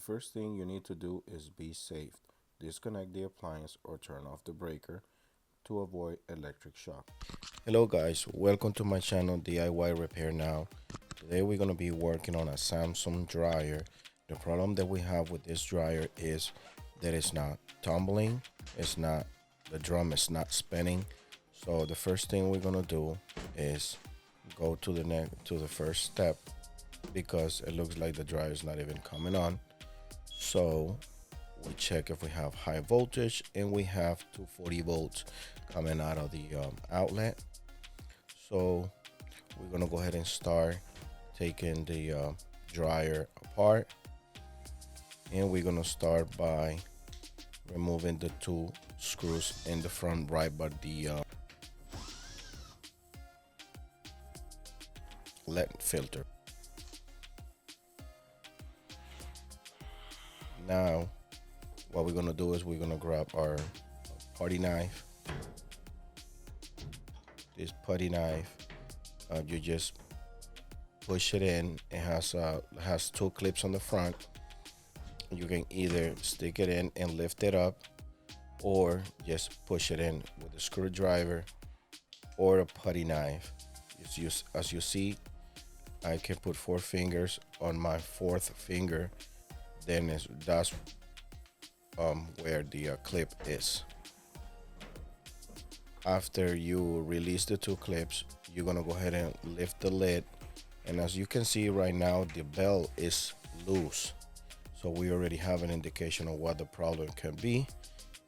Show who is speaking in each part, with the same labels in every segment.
Speaker 1: first thing you need to do is be safe. Disconnect the appliance or turn off the breaker to avoid electric shock. Hello guys, welcome to my channel DIY Repair Now. Today we're going to be working on a Samsung dryer. The problem that we have with this dryer is that it's not tumbling, the drum is not spinning. So the first thing we're going to do is go to the first step, because it looks like the dryer is not even coming on. So we check if we have high voltage, and we have 240 volts coming out of the outlet. So we're gonna go ahead and start taking the dryer apart, and we're gonna start by removing the two screws in the front right by the lead filter. Now what we're gonna do is we're gonna grab our putty knife. This putty knife, you just push it in. It has two clips on the front. You can either stick it in and lift it up, or just push it in with a screwdriver or a putty knife. As you see, I can put 4 fingers. On my 4th finger, then that's where the clip is. After you release the 2 clips, you're gonna go ahead and lift the lid, and as you can see right now, the belt is loose, so we already have an indication of what the problem can be.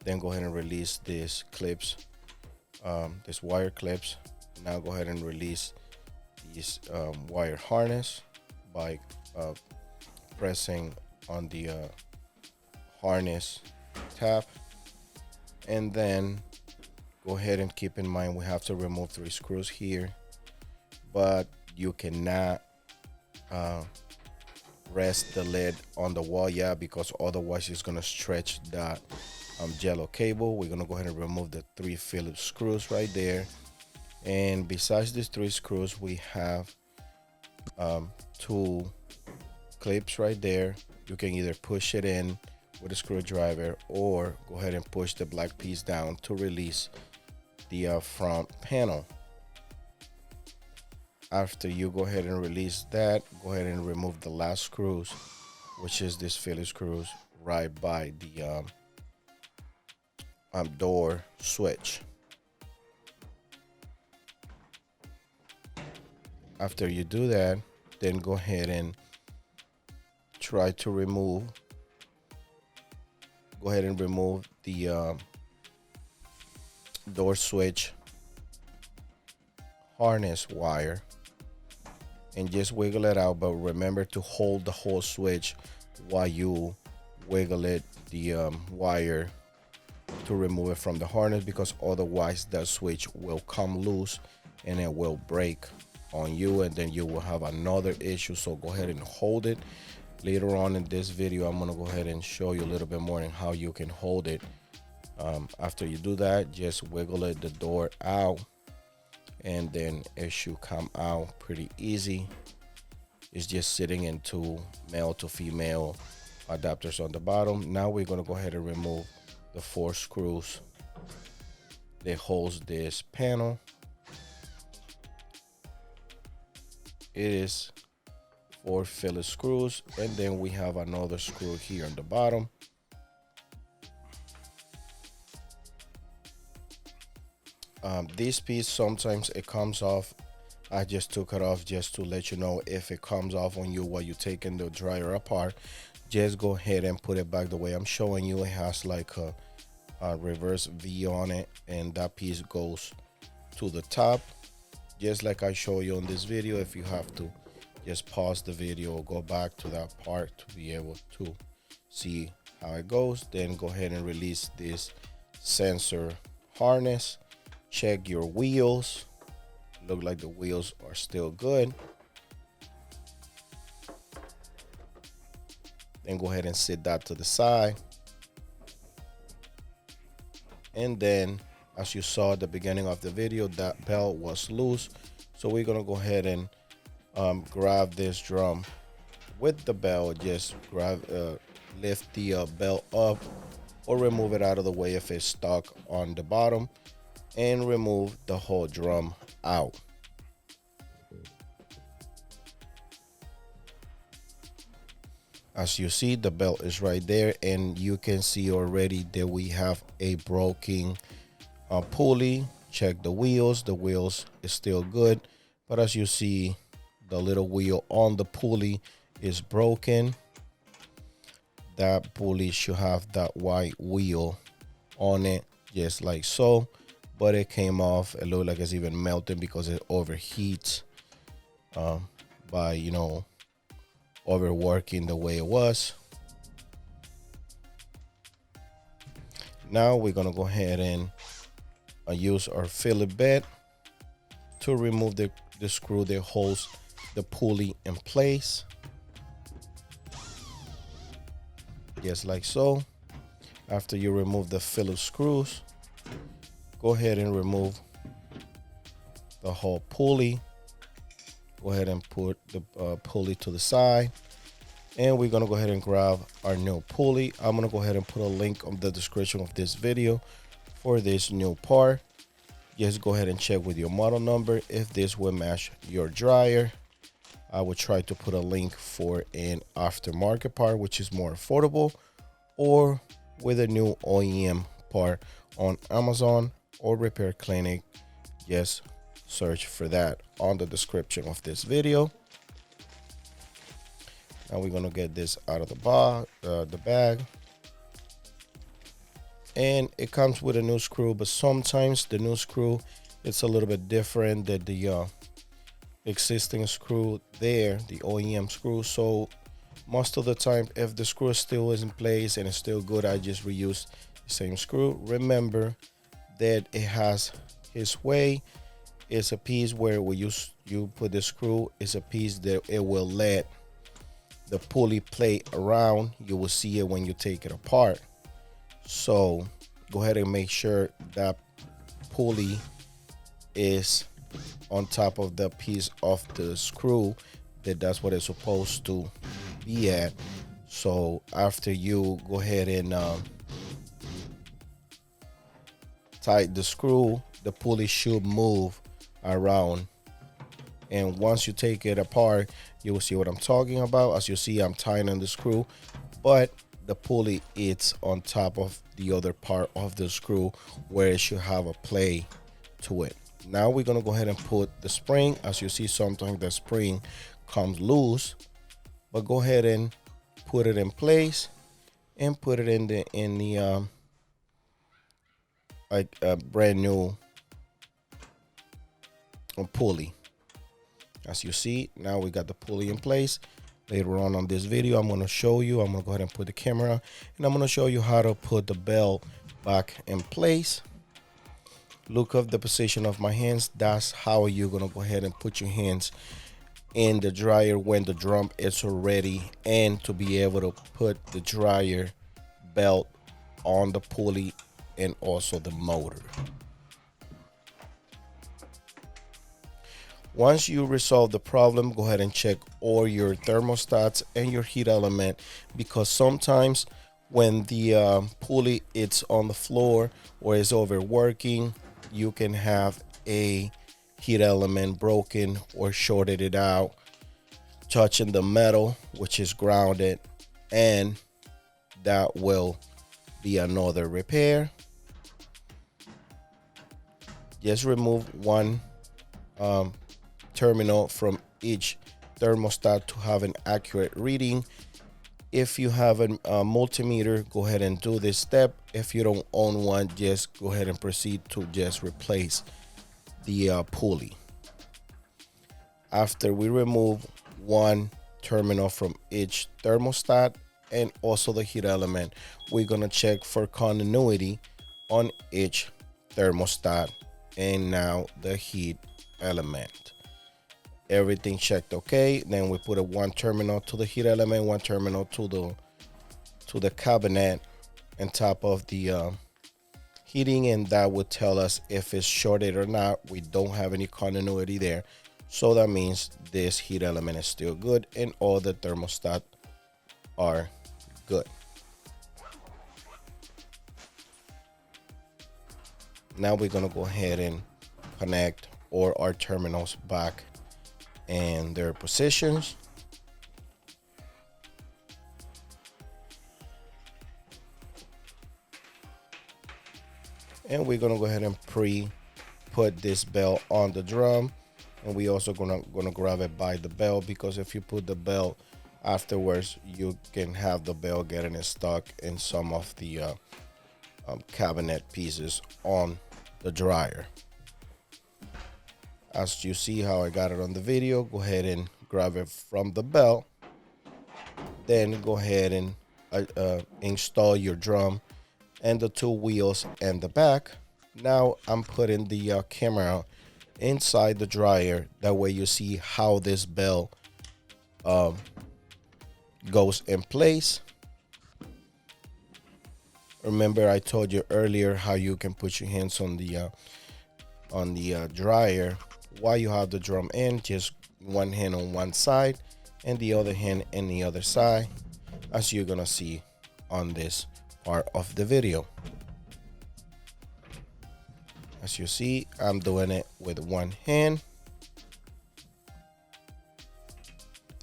Speaker 1: Then go ahead and release these clips, this wire clips. Now go ahead and release these wire harness by pressing on the harness tab, and then go ahead and keep in mind we have to remove 3 screws here, but you cannot rest the lid on the wall yet, because otherwise it's gonna stretch that jello cable. We're gonna go ahead and remove the 3 Phillips screws right there, and besides these 3 screws, we have 2 clips right there. You can either push it in with a screwdriver, or go ahead and push the black piece down to release the front panel. After you go ahead and release that, go ahead and remove the last screws, which is this Phillips screws right by the door switch. After you do that, then go ahead and try to remove the door switch harness wire, and just wiggle it out, but remember to hold the whole switch while you wiggle it, the wire, to remove it from the harness, because otherwise that switch will come loose and it will break on you, and then you will have another issue. So go ahead and hold it. Later on in this video, I'm gonna go ahead and show you a little bit more on how you can hold it. After you do that, just wiggle it, the door out, and then it should come out pretty easy. It's just sitting into male to female adapters on the bottom. Now we're gonna go ahead and remove the 4 screws that holds this panel. It is 4 Phillips screws, and then we have another screw here on the bottom. This piece, sometimes it comes off. I just took it off just to let you know. If it comes off on you while you're taking the dryer apart, just go ahead and put it back the way I'm showing you. It has like a reverse V on it, and that piece goes to the top, just like I show you on this video. If you have to, just pause the video or go back to that part to be able to see how it goes. Then go ahead and release this sensor harness. Check your wheels. Look like the wheels are still good. Then go ahead and sit that to the side. And then, as you saw at the beginning of the video, that belt was loose. So we're gonna go ahead and grab this drum with the belt. Just grab lift the belt up or remove it out of the way if it's stuck on the bottom, and remove the whole drum out. As you see, the belt is right there, and you can see already that we have a broken pulley. Check the wheels is still good, but as you see, the little wheel on the pulley is broken. That pulley should have that white wheel on it, just like so, but it came off. It looked like it's even melting because it overheats by, you know, overworking the way it was. Now we're gonna go ahead and use our fillet bit to remove the screw that holds the pulley in place, just like so. After you remove the Phillips screws, go ahead and remove the whole pulley. Go ahead and put the pulley to the side, and we're gonna go ahead and grab our new pulley. I'm gonna go ahead and put a link on the description of this video for this new part. Just go ahead and check with your model number if this will match your dryer. I would try to put a link for an aftermarket part, which is more affordable, or with a new OEM part on Amazon or Repair Clinic. Just search for that on the description of this video. Now we're gonna get this out of the bag, and it comes with a new screw, but sometimes the new screw it's a little bit different than the existing screw there, the OEM screw. So most of the time, if the screw still is in place and it's still good, I just reuse the same screw. Remember that it has its way. It's a piece where you put the screw, it's a piece that it will let the pulley play around. You will see it when you take it apart. So go ahead and make sure that pulley is on top of the piece of the screw, that's what it's supposed to be at. So after you go ahead and tighten the screw, the pulley should move around, and once you take it apart, you will see what I'm talking about. As you see, I'm tightening the screw, but the pulley is on top of the other part of the screw where it should have a play to it. Now we're gonna go ahead and put the spring. As you see, sometimes the spring comes loose, but go ahead and put it in place and put it in the like a brand new pulley. As you see, now we got the pulley in place. Later on this video, I'm going to show you. I'm going to go ahead and put the camera, and I'm going to show you how to put the belt back in place. Look up the position of my hands. That's how you're going to go ahead and put your hands in the dryer when the drum is ready, and to be able to put the dryer belt on the pulley and also the motor. Once you resolve the problem, go ahead and check all your thermostats and your heat element, because sometimes when the pulley it's on the floor or is overworking, you can have a heat element broken or shorted it out, touching the metal, which is grounded, and that will be another repair. Just remove one terminal from each thermostat to have an accurate reading. If you have a multimeter, go ahead and do this step. If you don't own one, just go ahead and proceed to just replace the pulley. After we remove one terminal from each thermostat and also the heat element, we're going to check for continuity on each thermostat and now the heat element. Everything checked okay. Then we put a one terminal to the heat element, one terminal to the cabinet on top of the heating, and that would tell us if it's shorted or not. We don't have any continuity there, so that means this heat element is still good and all the thermostat are good. Now we're gonna go ahead and connect all our terminals back in their positions. And we're gonna go ahead and put this belt on the drum, and we also gonna grab it by the belt, because if you put the belt afterwards, you can have the belt getting stuck in some of the cabinet pieces on the dryer. As you see how I got it on the video, go ahead and grab it from the belt, then go ahead and install your drum and the two wheels and the back. Now I'm putting the camera inside the dryer, that way you see how this belt goes in place. Remember, I told you earlier how you can put your hands on the dryer while you have the drum in. Just one hand on one side and the other hand in the other side, as you're gonna see on this part of the video. As you see, I'm doing it with one hand,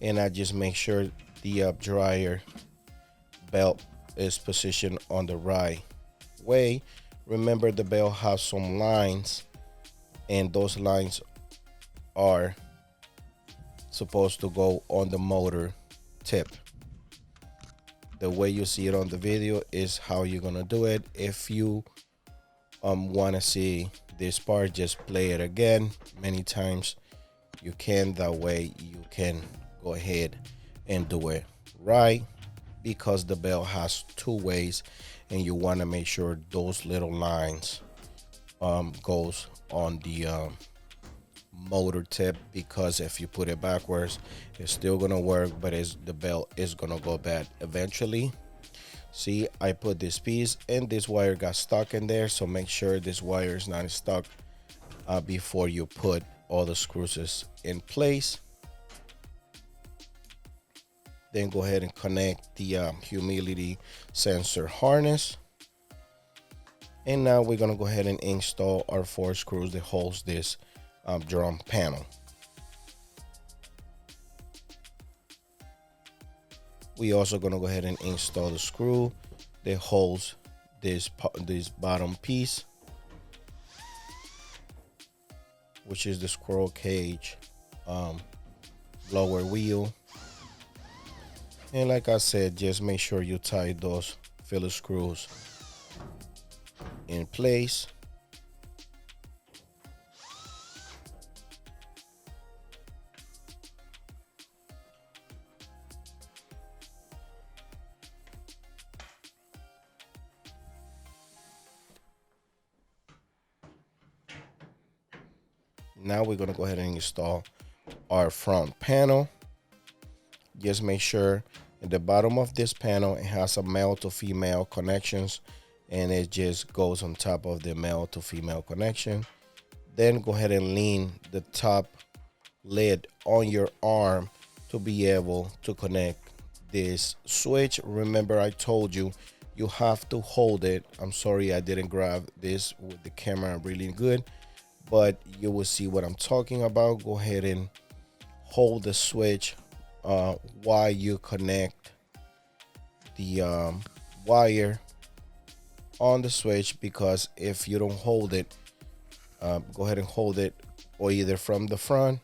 Speaker 1: and I just make sure the dryer belt is positioned on the right way. Remember, the belt has some lines, and those lines are supposed to go on the motor tip. The way you see it on the video is how you're gonna do it. If you want to see this part, just play it again many times you can. That way you can go ahead and do it right, because the belt has two ways, and you want to make sure those little lines goes on the motor tip, because if you put it backwards, it's still gonna work, but the belt is gonna go bad eventually. See, I put this piece and this wire got stuck in there, so make sure this wire is not stuck before you put all the screws in place. Then go ahead and connect the humidity sensor harness. And now we're gonna go ahead and install our 4 screws that holds this drum panel. We also gonna go ahead and install the screw that holds this bottom piece, which is the squirrel cage blower wheel. And like I said, just make sure you tie those Phillips screws in place. Now we're gonna go ahead and install our front panel. Just make sure at the bottom of this panel it has a male to female connections, and it just goes on top of the male to female connection. Then go ahead and lean the top lid on your arm to be able to connect this switch. Remember, I told you you have to hold it. I'm sorry I didn't grab this with the camera really good, but you will see what I'm talking about. Go ahead and hold the switch while you connect the wire on the switch, because if you don't hold it, go ahead and hold it, or either from the front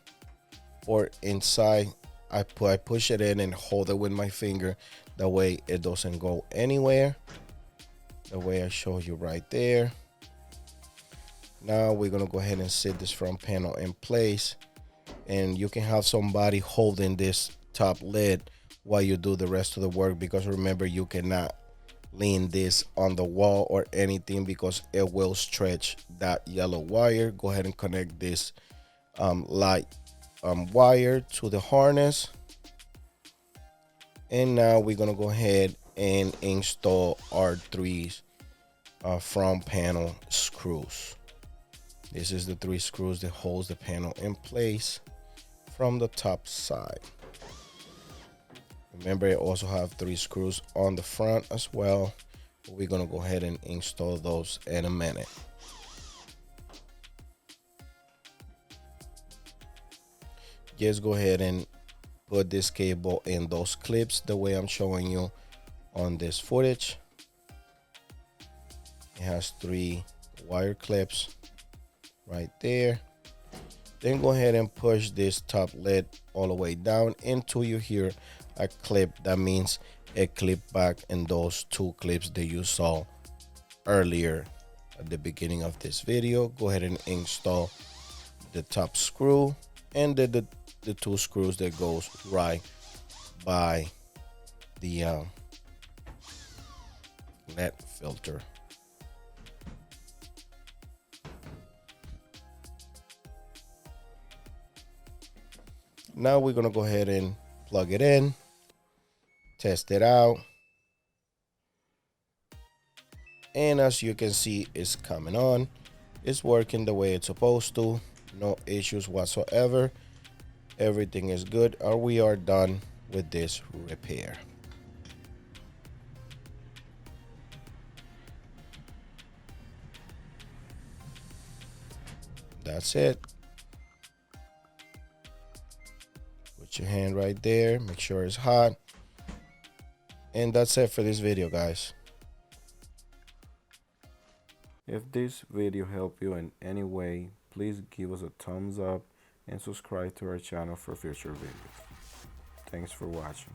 Speaker 1: or inside. I push it in and hold it with my finger, that way it doesn't go anywhere, the way I showed you right there. Now we're gonna go ahead and set this front panel in place, and you can have somebody holding this top lid while you do the rest of the work, because remember, you cannot lean this on the wall or anything, because it will stretch that yellow wire. Go ahead and connect this light wire to the harness, and now we're gonna go ahead and install our 3 front panel screws. This is the 3 screws that holds the panel in place from the top side. Remember, I also have 3 screws on the front as well. We're gonna go ahead and install those in a minute. just go ahead and put this cable in those clips the way I'm showing you on this footage. It has 3 wire clips right there. Then go ahead and push this top lid all the way down until you hear a clip. That means it clipped back in those 2 clips that you saw earlier at the beginning of this video. Go ahead and install the top screw and the 2 screws that goes right by the LED filter. Now we're gonna go ahead and plug it in, test it out, and as you can see, it's coming on. It's working the way it's supposed to. No issues whatsoever. Everything is good, or we are done with this repair. That's it. Put your hand right there, make sure it's hot. And that's it for this video, guys. If this video helped you in any way, please give us a thumbs up and subscribe to our channel for future videos. Thanks for watching.